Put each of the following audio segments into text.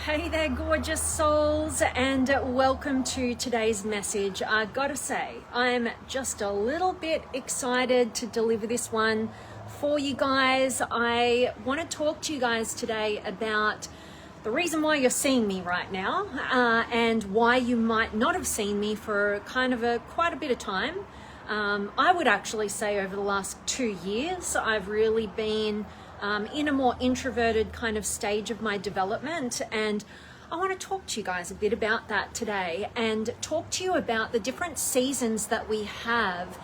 Hey there, gorgeous souls, and welcome to today's message. I've got to say, I'm just a little bit excited to deliver this one for you guys. I want to talk to you guys today about the reason why you're seeing me right now, and why you might not have seen me for quite a bit of time. I would actually say over the last 2 years, I've really been in a more introverted kind of stage of my development, and I want to talk to you guys a bit about that today and talk to you about the different seasons that we have,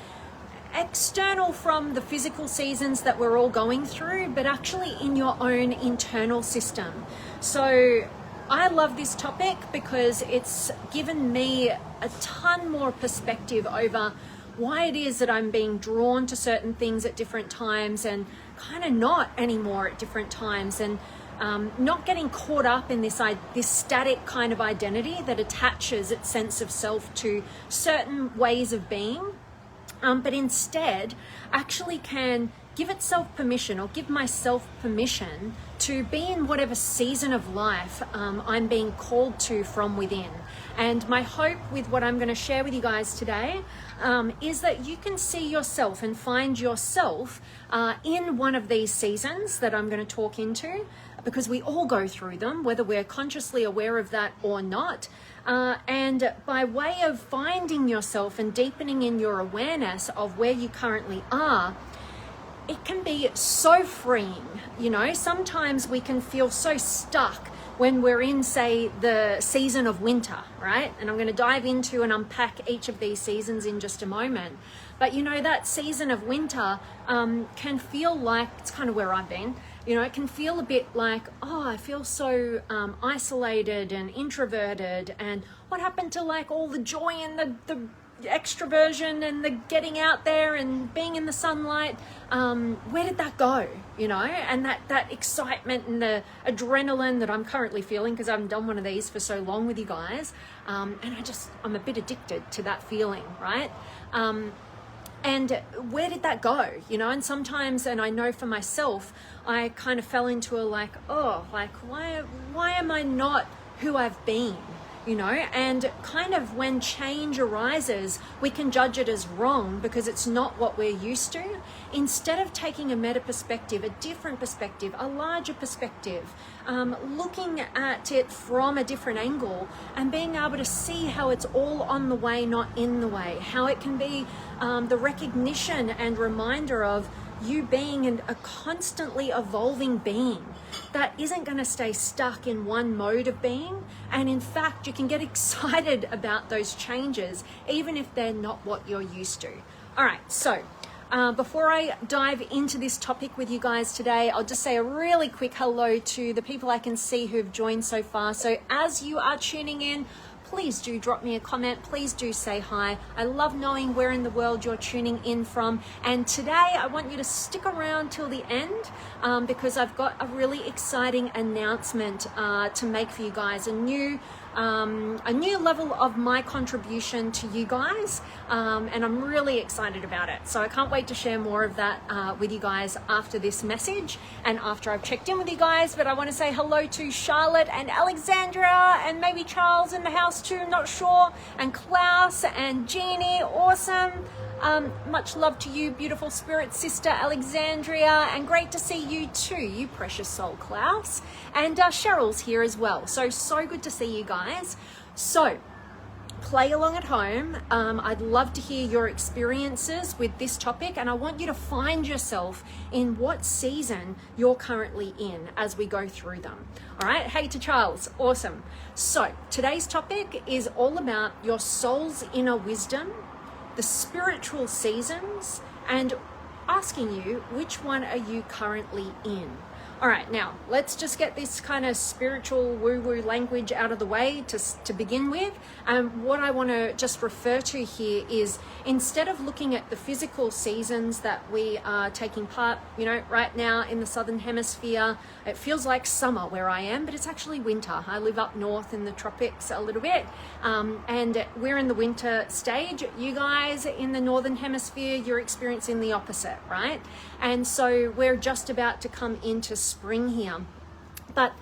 external from the physical seasons that we're all going through, but actually in your own internal system. So I love this topic because it's given me a ton more perspective over why it is that I'm being drawn to certain things at different times and kind of not anymore at different times, and not getting caught up in this static kind of identity that attaches its sense of self to certain ways of being, but instead actually can give itself permission, or give myself permission to be in whatever season of life I'm being called to from within. And my hope with what I'm going to share with you guys today is that you can see yourself and find yourself in one of these seasons that I'm going to talk into, because we all go through them, whether we're consciously aware of that or not. And by way of finding yourself and deepening in your awareness of where you currently are, it can be so freeing. You know, sometimes we can feel so stuck when we're in, say, the season of winter, right? And I'm going to dive into and unpack each of these seasons in just a moment. But you know, that season of winter can feel like, it's kind of where I've been, you know, it can feel a bit like, oh, I feel so isolated and introverted, and what happened to like all the joy and the extroversion and the getting out there and being in the sunlight? Where did that go? You know, and that excitement and the adrenaline that I'm currently feeling, because I haven't done one of these for so long with you guys, and I'm a bit addicted to that feeling, right? And where did that go? You know, and sometimes, and I know for myself, I kind of fell into a like, oh, like why am I not who I've been? You know, and kind of when change arises, we can judge it as wrong because it's not what we're used to. Instead of taking a meta perspective, a different perspective, a larger perspective, looking at it from a different angle and being able to see how it's all on the way, not in the way, how it can be the recognition and reminder of you being a constantly evolving being that isn't going to stay stuck in one mode of being. And in fact, you can get excited about those changes, even if they're not what you're used to. All right, so before I dive into this topic with you guys today, I'll just say a really quick hello to the people I can see who've joined so far. So as you are tuning in, please do drop me a comment. Please do say hi. I love knowing where in the world you're tuning in from. And today I want you to stick around till the end, because I've got a really exciting announcement to make for you guys. A new level of my contribution to you guys, and I'm really excited about it. So I can't wait to share more of that with you guys after this message and after I've checked in with you guys. But I want to say hello to Charlotte and Alexandra, and maybe Charles in the house too, not sure, and Klaus and Jeannie. Awesome. Much love to you, beautiful spirit sister Alexandria, and great to see you too, you precious soul Klaus. And Cheryl's here as well, so good to see you guys. So play along at home. I'd love to hear your experiences with this topic, and I want you to find yourself in what season you're currently in as we go through them. All right, hey to Charles, awesome. So today's topic is all about your soul's inner wisdom, the spiritual seasons, and asking you, which one are you currently in? All right, now let's just get this kind of spiritual woo-woo language out of the way to begin with. What I want to just refer to here is, instead of looking at the physical seasons that we are taking part, you know, right now in the Southern Hemisphere, it feels like summer where I am, but it's actually winter. I live up north in the tropics a little bit, and we're in the winter stage. You guys in the Northern Hemisphere, you're experiencing the opposite, right? And so we're just about to come into spring here. But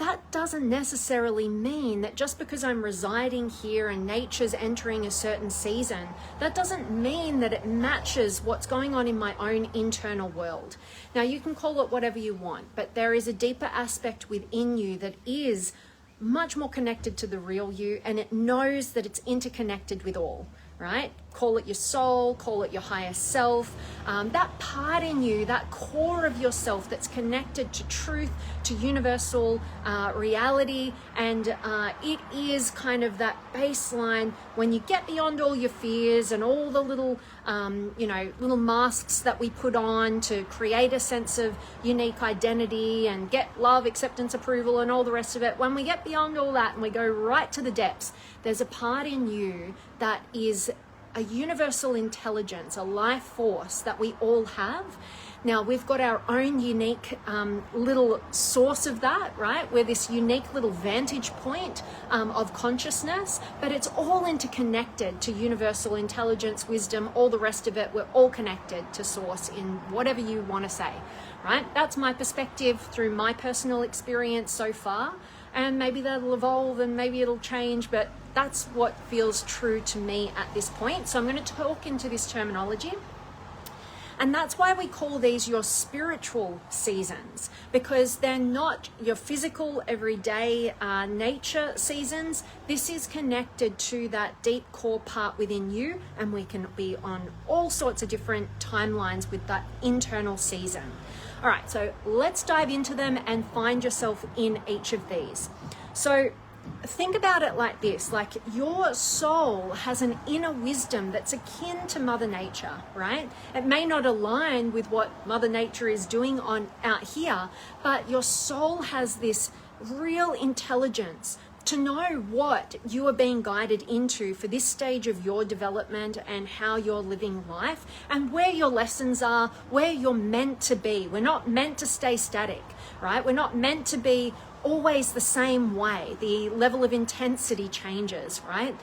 that doesn't necessarily mean that just because I'm residing here and nature's entering a certain season, that doesn't mean that it matches what's going on in my own internal world. Now, you can call it whatever you want, but there is a deeper aspect within you that is much more connected to the real you, and it knows that it's interconnected with all. Right? Call it your soul, call it your higher self, that part in you, that core of yourself that's connected to truth, to universal reality, and it is kind of that baseline when you get beyond all your fears and all the little, little masks that we put on to create a sense of unique identity and get love, acceptance, approval, and all the rest of it. When we get beyond all that and we go right to the depths, there's a part in you that is a universal intelligence, a life force that we all have. Now, we've got our own unique little source of that, right? We're this unique little vantage point of consciousness, but it's all interconnected to universal intelligence, wisdom, all the rest of it. We're all connected to source in whatever you want to say, right? That's my perspective through my personal experience so far. And maybe that'll evolve and maybe it'll change, but that's what feels true to me at this point. So I'm going to talk into this terminology. And that's why we call these your spiritual seasons, because they're not your physical, everyday nature seasons. This is connected to that deep core part within you, and we can be on all sorts of different timelines with that internal season. All right, so let's dive into them and find yourself in each of these. So think about it like this, like your soul has an inner wisdom that's akin to Mother Nature, right? It may not align with what Mother Nature is doing out here, but your soul has this real intelligence to know what you are being guided into for this stage of your development and how you're living life and where your lessons are, where you're meant to be. We're not meant to stay static, right? We're not meant to be always the same way. The level of intensity changes, right?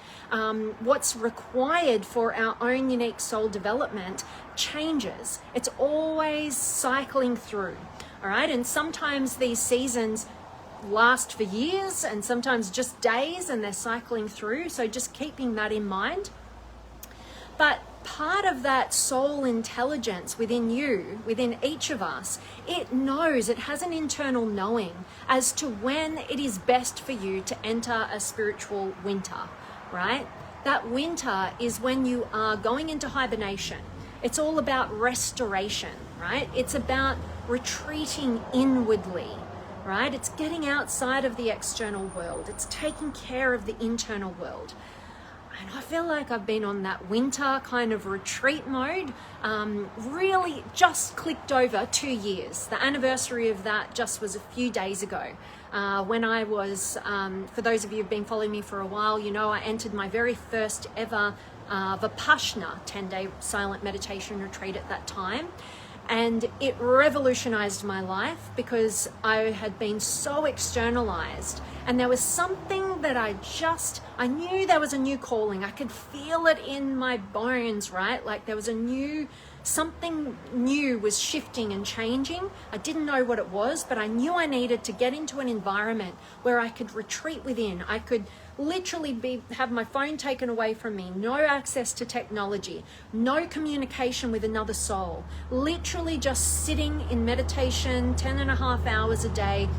What's required for our own unique soul development changes. It's always cycling through, all right? And sometimes these seasons last for years and sometimes just days and they're cycling through. So just keeping that in mind. But part of that soul intelligence within you, within each of us, it knows, it has an internal knowing as to when it is best for you to enter a spiritual winter, right? That winter is when you are going into hibernation. It's all about restoration, right? It's about retreating inwardly, right? It's getting outside of the external world. It's taking care of the internal world. And I feel like I've been on that winter kind of retreat mode, really just clicked over 2 years. The anniversary of that just was a few days ago. When I was, for those of you who've been following me for a while, you know I entered my very first ever Vipassana 10-day silent meditation retreat at that time. And it revolutionized my life because I had been so externalized, and there was something that I knew there was a new calling. I could feel it in my bones, right? Like there was something new was shifting and changing. I didn't know what it was, but I knew I needed to get into an environment where I could retreat within. I could literally have my phone taken away from me, no access to technology, no communication with another soul, literally just sitting in meditation 10.5 hours a day.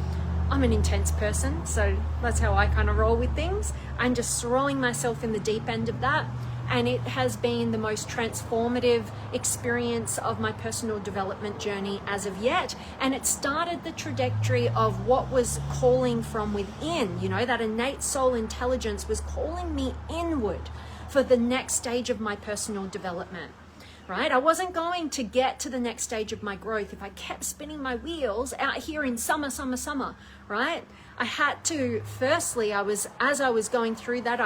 I'm an intense person, so that's how I kind of roll with things. I'm just throwing myself in the deep end of that. And it has been the most transformative experience of my personal development journey as of yet. And it started the trajectory of what was calling from within. You know, that innate soul intelligence was calling me inward for the next stage of my personal development, right? I wasn't going to get to the next stage of my growth if I kept spinning my wheels out here in summer, right? I had to, firstly, as I was going through that,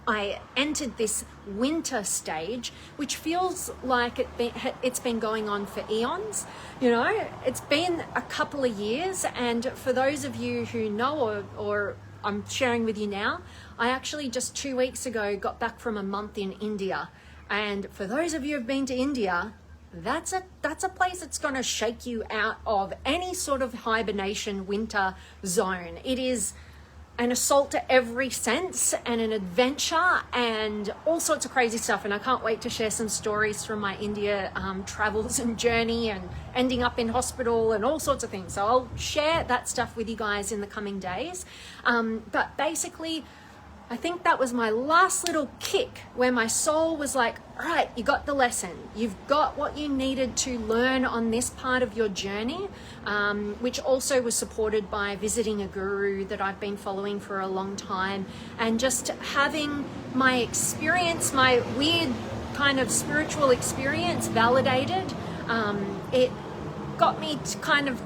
I entered this winter stage, which feels like it's been going on for eons. You know, it's been a couple of years. And for those of you who know, or I'm sharing with you now, I actually just 2 weeks ago got back from a month in India. And for those of you who've been to India, that's a place that's going to shake you out of any sort of hibernation winter zone. It is an assault to every sense and an adventure and all sorts of crazy stuff. And I can't wait to share some stories from my India travels and journey and ending up in hospital and all sorts of things. So I'll share that stuff with you guys in the coming days. But basically, I think that was my last little kick where my soul was like, all right, you got the lesson. You've got what you needed to learn on this part of your journey, which also was supported by visiting a guru that I've been following for a long time and just having my experience, my weird kind of spiritual experience validated. It got me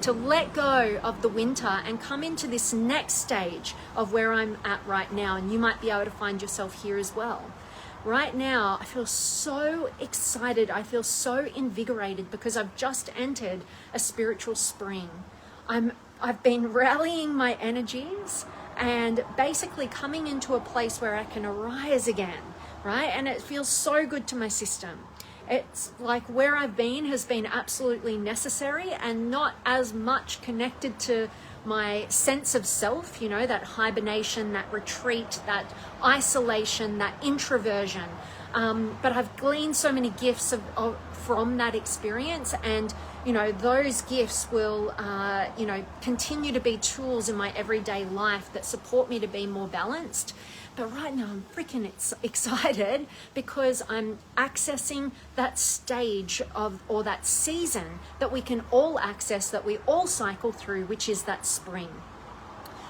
to let go of the winter and come into this next stage of where I'm at right now. And you might be able to find yourself here as well. Right now, I feel so excited. I feel so invigorated because I've just entered a spiritual spring. I've been rallying my energies and basically coming into a place where I can arise again, right? And it feels so good to my system. It's like where I've been has been absolutely necessary and not as much connected to my sense of self, you know, that hibernation, that retreat, that isolation, that introversion. But I've gleaned so many gifts from that experience, and, you know, those gifts will, continue to be tools in my everyday life that support me to be more balanced. But right now I'm freaking excited because I'm accessing that stage or that season that we can all access, that we all cycle through, which is that spring.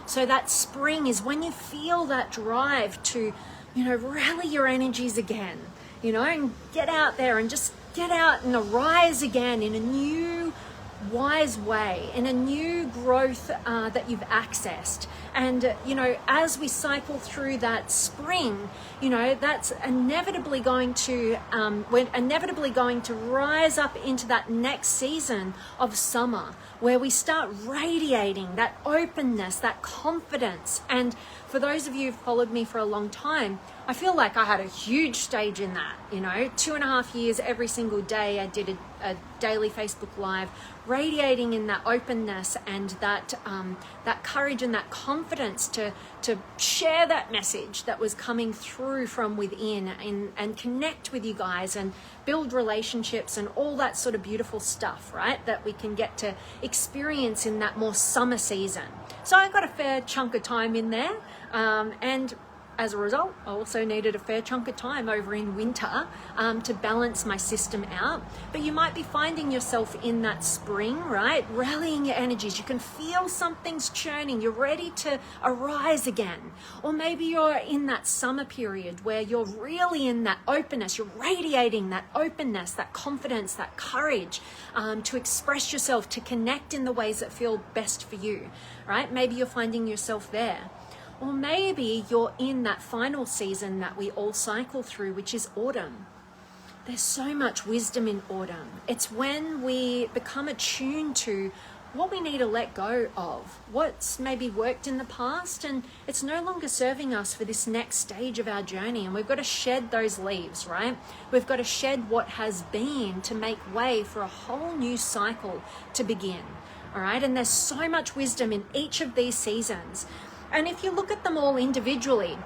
So that spring is when you feel that drive to, rally your energies again, and get out there and just get out and arise again in a new, wise way, in a new growth that you've accessed. And as we cycle through that spring, that's inevitably going to we're inevitably going to rise up into that next season of summer, where we start radiating that openness, that confidence. And for those of you who've followed me for a long time, I feel like I had a huge stage in that, 2.5 years every single day. I did a daily Facebook Live, radiating in that openness and that courage and that confidence to share that message that was coming through from within and connect with you guys and build relationships and all that sort of beautiful stuff, right? That we can get to experience in that more summer season. So I got a fair chunk of time in there, and as a result, I also needed a fair chunk of time over in winter to balance my system out. But you might be finding yourself in that spring, right? Rallying your energies. You can feel something's churning. You're ready to arise again. Or maybe you're in that summer period where you're really in that openness. You're radiating that openness, that confidence, that courage to express yourself, to connect in the ways that feel best for you, right? Maybe you're finding yourself there. Or maybe you're in that final season that we all cycle through, which is autumn. There's so much wisdom in autumn. It's when we become attuned to what we need to let go of, what's maybe worked in the past, and it's no longer serving us for this next stage of our journey. And we've got to shed those leaves, right? We've got to shed what has been to make way for a whole new cycle to begin, all right? And there's so much wisdom in each of these seasons. And if you look at them all individually,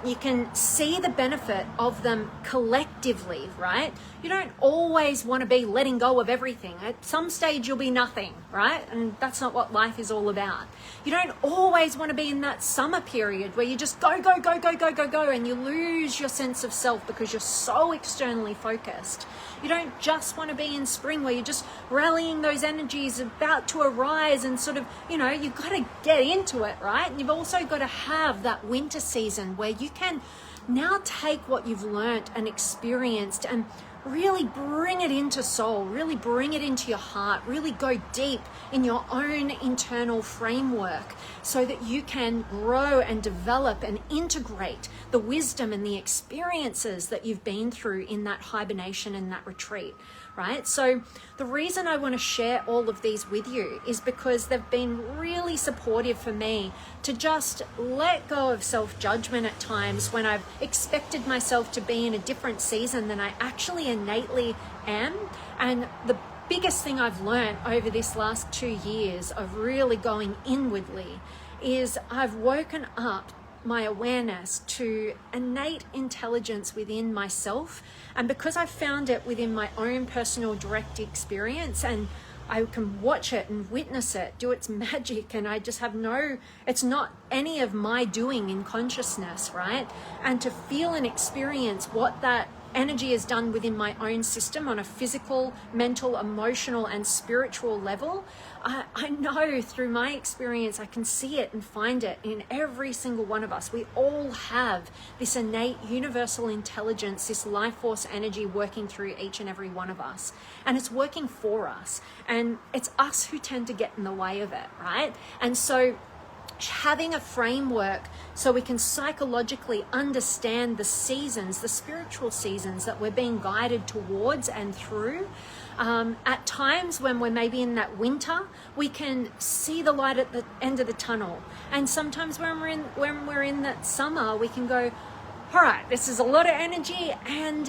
you can see the benefit of them collectively, right? You don't always want to be letting go of everything. At some stage, you'll be nothing, right? And that's not what life is all about. You don't always want to be in that summer period where you just go, and you lose your sense of self because you're so externally focused. You don't just want to be in spring where you're just rallying those energies about to arise and sort of, you've got to get into it, right? And you've also got to have that winter season where you can now take what you've learnt and experienced and really bring it into soul, really bring it into your heart, really go deep in your own internal framework so that you can grow and develop and integrate the wisdom and the experiences that you've been through in that hibernation and that retreat, right? So the reason I want to share all of these with you is because they've been really supportive for me to just let go of self-judgment at times when I've expected myself to be in a different season than I actually innately am. And the biggest thing I've learned over this last 2 years of really going inwardly is I've woken up my awareness to innate intelligence within myself. And because I've found it within my own personal direct experience, and I can watch it and witness it do its magic, and I just have it's not any of my doing in consciousness, right? And to feel and experience what that energy is done within my own system on a physical, mental, emotional, and spiritual level, I know through my experience, I can see it and find it in every single one of us. We all have this innate universal intelligence, this life force energy working through each and every one of us. And it's working for us. And it's us who tend to get in the way of it, right? And so having a framework so we can psychologically understand the seasons, the spiritual seasons that we're being guided towards and through. At times when we're maybe in that winter, we can see the light at the end of the tunnel. And sometimes when we're in that summer, we can go, all right, this is a lot of energy, and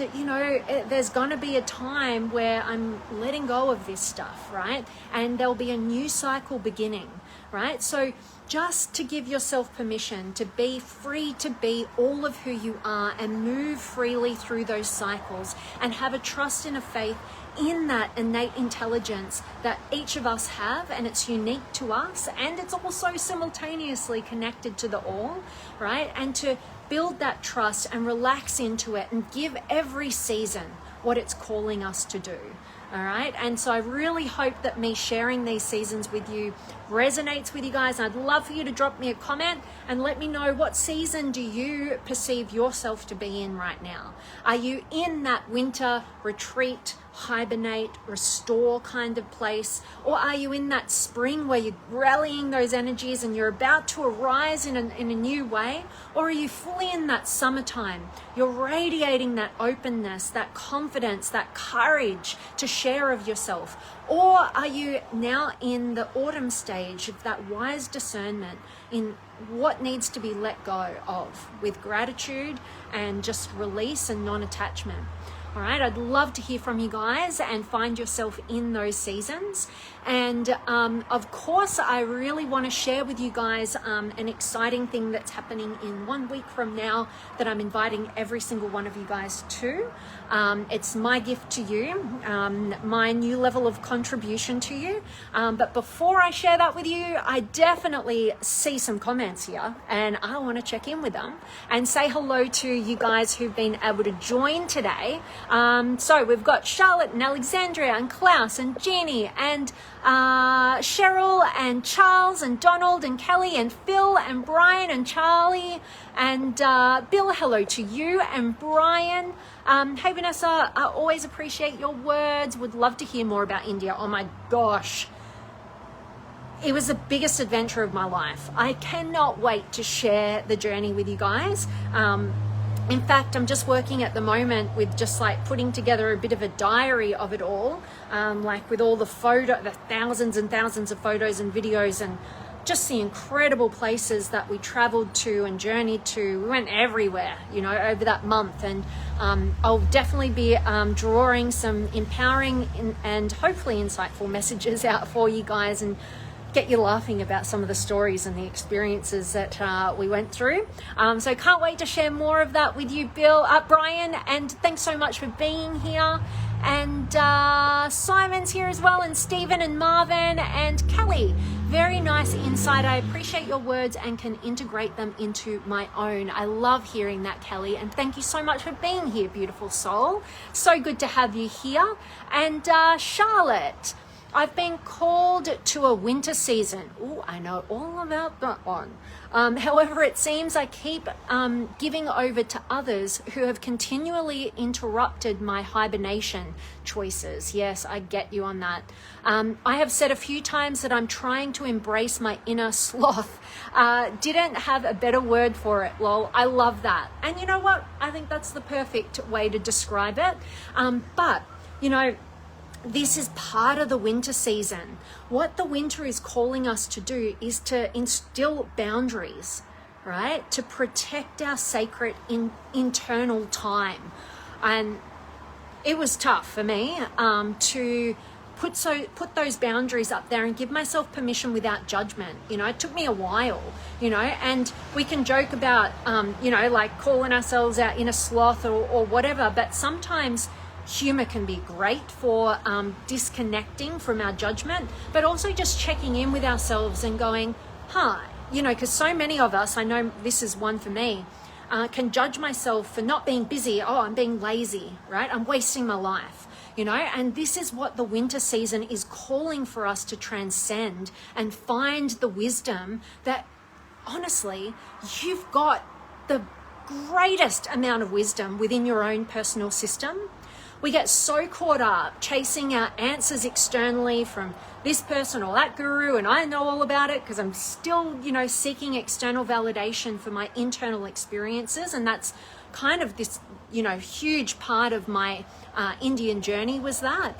there's gonna be a time where I'm letting go of this stuff, right? And there'll be a new cycle beginning, right? So just to give yourself permission to be free to be all of who you are and move freely through those cycles, and have a trust and a faith in that innate intelligence that each of us have, and it's unique to us, and it's also simultaneously connected to the all, right? And to build that trust and relax into it and give every season what it's calling us to do. All right. And so I really hope that me sharing these seasons with you resonates with you guys. I'd love for you to drop me a comment and let me know, what season do you perceive yourself to be in right now? Are you in that winter retreat, hibernate, restore kind of place? Or are you in that spring where you're rallying those energies and you're about to arise in a new way? Or are you fully in that summertime? You're radiating that openness, that confidence, that courage to share of yourself. Or are you now in the autumn stage of that wise discernment in what needs to be let go of, with gratitude and just release and non-attachment? All right, I'd love to hear from you guys and find yourself in those seasons. And of course, I really want to share with you guys an exciting thing that's happening in 1 week from now that I'm inviting every single one of you guys to. It's my gift to you, my new level of contribution to you. But before I share that with you, I definitely see some comments here, and I want to check in with them and say hello to you guys who've been able to join today. So we've got Charlotte and Alexandria and Klaus and Jeannie and Cheryl and Charles and Donald and Kelly and Phil and Brian and Charlie and Bill. Hello to you and Brian. Hey Vanessa, I always appreciate your words. Would love to hear more about India. Oh my gosh. It was the biggest adventure of my life. I cannot wait to share the journey with you guys. In fact, I'm just working at the moment with just like putting together a bit of a diary of it all, like with all the thousands and thousands of photos and videos and just the incredible places that we traveled to and journeyed to. We went everywhere, over that month. And I'll definitely be drawing some empowering and hopefully insightful messages out for you guys, and get you laughing about some of the stories and the experiences that we went through. So can't wait to share more of that with you, Brian, and thanks so much for being here. And Simon's here as well, and Stephen and Marvin and Kelly. Very nice insight. I appreciate your words and can integrate them into my own. I love hearing that, Kelly, and thank you so much for being here, beautiful soul. So good to have you here. And Charlotte, I've been called to a winter season. Oh, I know all about that one. However, it seems I keep giving over to others who have continually interrupted my hibernation choices. Yes, I get you on that. I have said a few times that I'm trying to embrace my inner sloth. Didn't have a better word for it. Lol, I love that. And you know what? I think that's the perfect way to describe it. But, this is part of the winter season. What the winter is calling us to do is to instill boundaries, right? To protect our sacred internal time. And it was tough for me to put those boundaries up there and give myself permission without judgment. It took me a while, and we can joke about, like calling ourselves our inner sloth or whatever, but sometimes humor can be great for disconnecting from our judgment, but also just checking in with ourselves and going, because so many of us, I know this is one for me, can judge myself for not being busy. Oh, I'm being lazy, right? I'm wasting my life, and this is what the winter season is calling for us to transcend and find the wisdom that, honestly, you've got the greatest amount of wisdom within your own personal system. We get so caught up chasing our answers externally from this person or that guru, and I know all about it because I'm still, seeking external validation for my internal experiences. And that's kind of this, huge part of my Indian journey was that,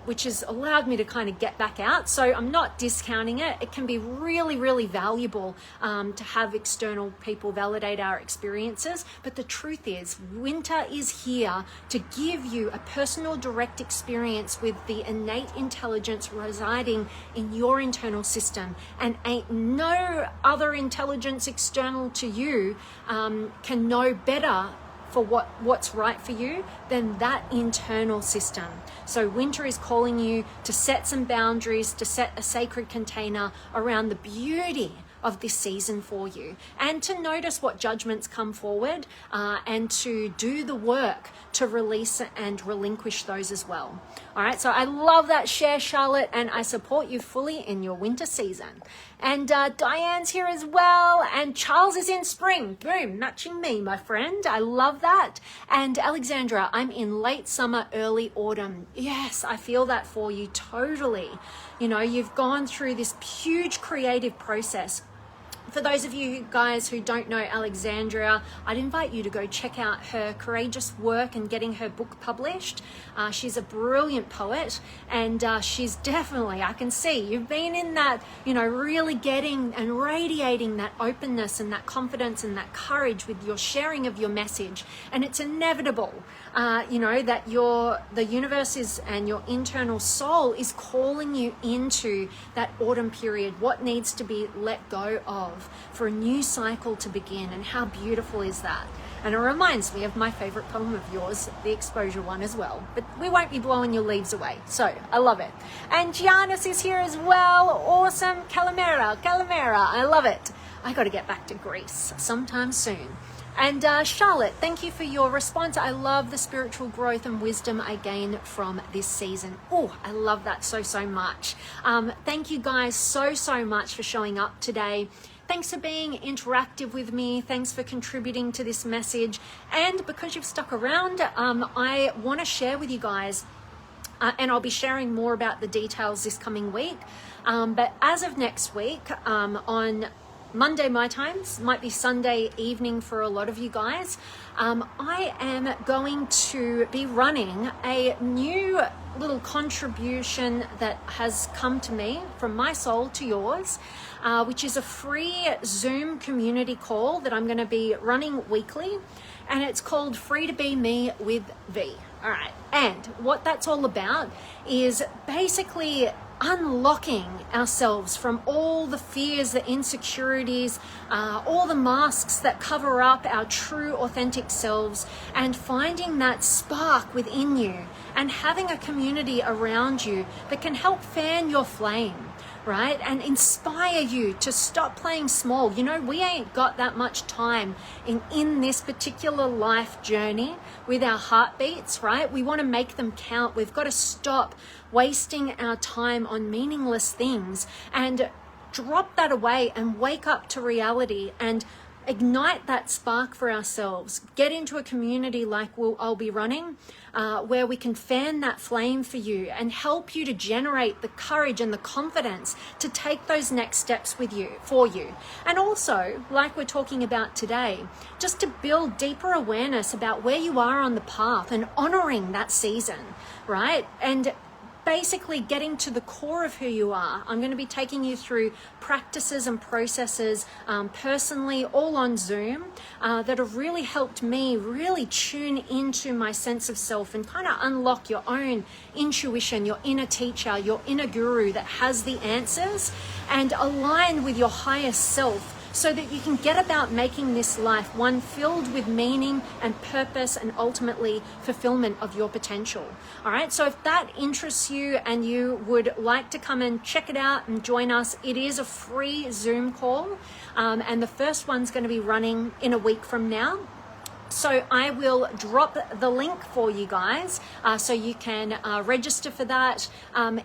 which has allowed me to kind of get back out. So I'm not discounting it. It can be really, really valuable to have external people validate our experiences. But the truth is, winter is here to give you a personal, direct experience with the innate intelligence residing in your internal system. And ain't no other intelligence external to you can know better for what's right for you than that internal system. So winter is calling you to set some boundaries, to set a sacred container around the beauty of this season for you, and to notice what judgments come forward and to do the work to release and relinquish those as well. All right, so I love that share, Charlotte, and I support you fully in your winter season. And Diane's here as well, and Charles is in spring. Boom, matching me, my friend. I love that. And Alexandra, I'm in late summer, early autumn. Yes, I feel that for you totally. You've gone through this huge creative process. For those of you guys who don't know Alexandria, I'd invite you to go check out her courageous work and getting her book published. She's a brilliant poet, and she's definitely, I can see, you've been in that, really getting and radiating that openness and that confidence and that courage with your sharing of your message. And it's inevitable, that the universe is, and your internal soul is calling you into that autumn period, what needs to be let go of for a new cycle to begin. And how beautiful is that? And it reminds me of my favorite poem of yours, the exposure one as well. But we won't be blowing your leaves away. So I love it. And Giannis is here as well. Awesome. Calimera. I love it. I got to get back to Greece sometime soon. And Charlotte, thank you for your response. I love the spiritual growth and wisdom I gain from this season. Oh, I love that so much. Thank you guys so much for showing up today. Thanks for being interactive with me. Thanks for contributing to this message. And because you've stuck around, I want to share with you guys, and I'll be sharing more about the details this coming week. But as of next week, on Monday my times, might be Sunday evening for a lot of you guys, I am going to be running a new little contribution that has come to me from my soul to yours, which is a free Zoom community call that I'm going to be running weekly, and it's called Free to Be Me with V. All right, and what that's all about is basically unlocking ourselves from all the fears, the insecurities, all the masks that cover up our true authentic selves, and finding that spark within you and having a community around you that can help fan your flame, right? And inspire you to stop playing small. We ain't got that much time in this particular life journey with our heartbeats, right? We want to make them count. We've got to stop wasting our time on meaningless things and drop that away and wake up to reality and ignite that spark for ourselves. Get into a community like I'll be running, where we can fan that flame for you and help you to generate the courage and the confidence to take those next steps for you. And also, like we're talking about today, just to build deeper awareness about where you are on the path and honoring that season, right? And basically getting to the core of who you are. I'm going to be taking you through practices and processes personally, all on Zoom, that have really helped me really tune into my sense of self and kind of unlock your own intuition, your inner teacher, your inner guru that has the answers, and align with your highest self, so that you can get about making this life one filled with meaning and purpose and ultimately fulfillment of your potential. All right, so if that interests you and you would like to come and check it out and join us, it is a free Zoom call, and the first one's going to be running in a week from now. So I will drop the link for you guys, so you can register for that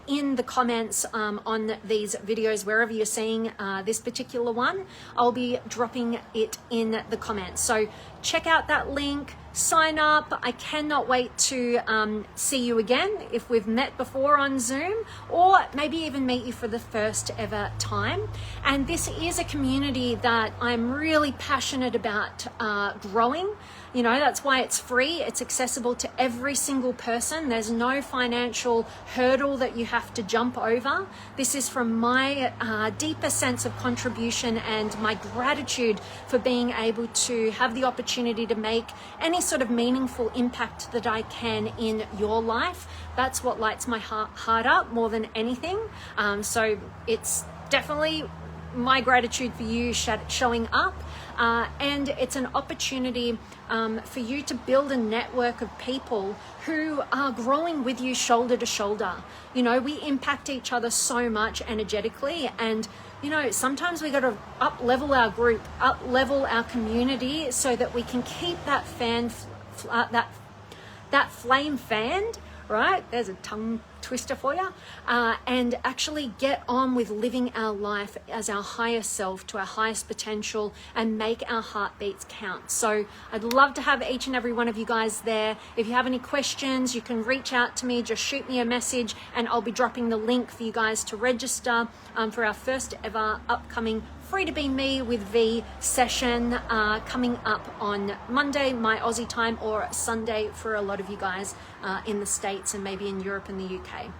in the comments on these videos, wherever you're seeing this particular one. I'll be dropping it in the comments. So check out that link, sign up. I cannot wait to see you again if we've met before on Zoom, or maybe even meet you for the first ever time. And this is a community that I'm really passionate about growing. You know, that's why it's free. It's accessible to every single person. There's no financial hurdle that you have to jump over. This is from my deeper sense of contribution and my gratitude for being able to have the opportunity to make any sort of meaningful impact that I can in your life. That's what lights my heart up more than anything. So it's definitely my gratitude for you showing up, and it's an opportunity for you to build a network of people who are growing with you shoulder to shoulder. You know, we impact each other so much energetically, and you know, sometimes we got to up level our group, up level our community, so that we can keep that that flame fanned. Right, there's a tongue twister for you, and actually get on with living our life as our highest self, to our highest potential, and make our heartbeats count. So I'd love to have each and every one of you guys there. If you have any questions, you can reach out to me, just shoot me a message, and I'll be dropping the link for you guys to register for our first ever upcoming Free to Be Me with V session coming up on Monday, my Aussie time, or Sunday for a lot of you guys in the States and maybe in Europe and the UK.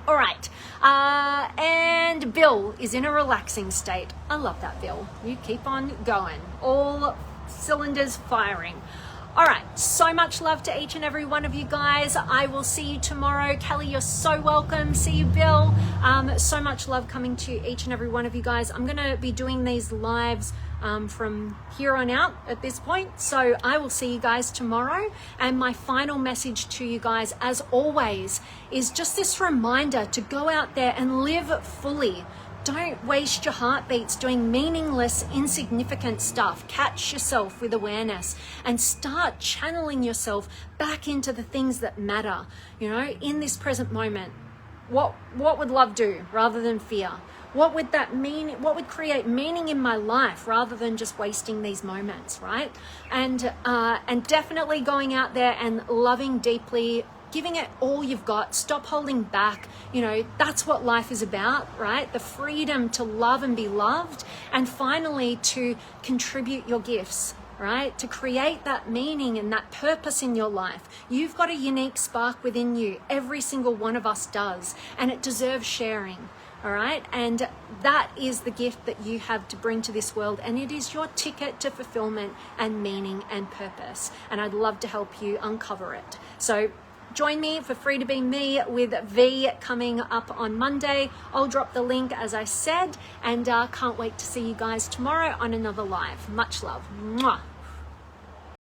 All right, and Bill is in a relaxing state. I love that, Bill. You keep on going. All cylinders firing. All right, so much love to each and every one of you guys. I will see you tomorrow. Kelly, you're so welcome. See you, Bill. So much love coming to each and every one of you guys. I'm going to be doing these lives from here on out at this point. So I will see you guys tomorrow. And my final message to you guys, as always, is just this reminder to go out there and live fully. Don't waste your heartbeats doing meaningless, insignificant stuff. Catch yourself with awareness and start channeling yourself back into the things that matter. You know, in this present moment, what would love do rather than fear? What would that mean? What would create meaning in my life rather than just wasting these moments, right? And definitely going out there and loving deeply, giving it all you've got. Stop holding back. You know, that's what life is about, right? The freedom to love and be loved, and finally to contribute your gifts, right? To create that meaning and that purpose in your life. You've got a unique spark within you. Every single one of us does, and it deserves sharing. All right, and that is the gift that you have to bring to this world, and it is your ticket to fulfillment and meaning and purpose, and I'd love to help you uncover it. So join me for Free to Be Me with V coming up on Monday. I'll drop the link, as I said, and can't wait to see you guys tomorrow on another live. Much love. Mwah.